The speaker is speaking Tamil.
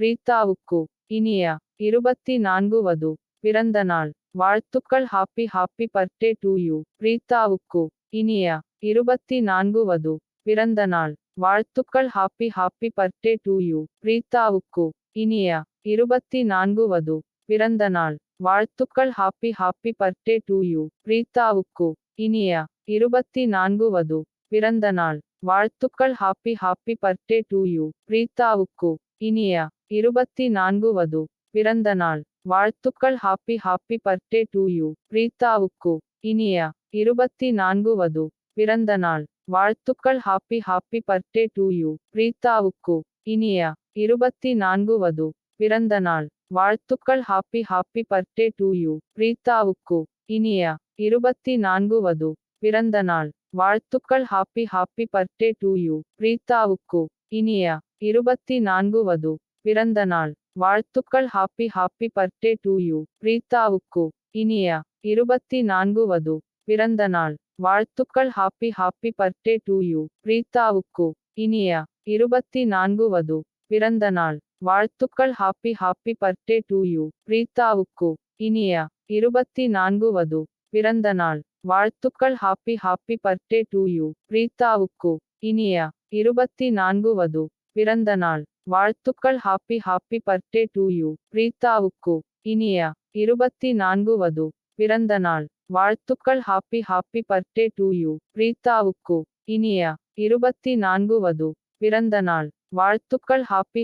பிரீத்தாவுக்கு இனிய 24 வது பிறந்த நாள் வாழ்த்துக்கள். Happy happy birthday to you. பிரீத்தாவுக்கு இனிய 24 வது பிறந்த நாள் வாழ்த்துக்கள். Happy happy birthday to you. பிரீத்தாவுக்கு இனிய 24 வது பிறந்த நாள் வாழ்த்துக்கள். Happy happy birthday to you. பிரீத்தாவுக்கு இனிய 24 வது பிறந்த நாள் வாழ்த்துக்கள். Happy happy birthday to you. பிரீத்தாவுக்கு இனிய 24 வது பிறந்த நாள் வாழ்த்துக்கள். Happy happy birthday to you. பிரீத்தாவுக்கு இனிய 24 வது பிறந்த நாள் வாழ்த்துக்கள். Happy happy birthday to you. பிரீத்தாவுக்கு இனிய 24 வது பிறந்த நாள் வாழ்த்துக்கள். Happy happy birthday to you. பிரீத்தாவுக்கு இனிய 24 வது பிறந்த நாள் வாழ்த்துக்கள். Happy happy birthday to you. பிரீத்தாவுக்கு இனிய 24 வது பிறந்த நாள் வாழ்த்துக்கள். Happy happy birthday to you. பிரீத்தாவுக்கு இனிய 24 வது பிறந்த நாள் வாழ்த்துக்கள். Happy happy birthday to you. பிரீத்தாவுக்கு இனிய 24 வது பிறந்த நாள் வாழ்த்துக்கள். Happy happy birthday to you. பிரீத்தாவுக்கு இனிய 24 வது பிறந்த நாள் வாழ்த்துக்கள். Happy happy birthday to you. பிரீத்தாவுக்கு இனிய 24 வது பிறந்த நாள் வாழ்த்துக்கள். Happy happy birthday to you. பிரீத்தாவுக்கு இனிய 24 வது பிறந்த நாள் வாழ்த்துக்கள். Happy happy birthday to you. பிரீத்தாவுக்கு இனிய 24 வது பிறந்த நாள் வாழ்த்துக்கள். ஹாப்பி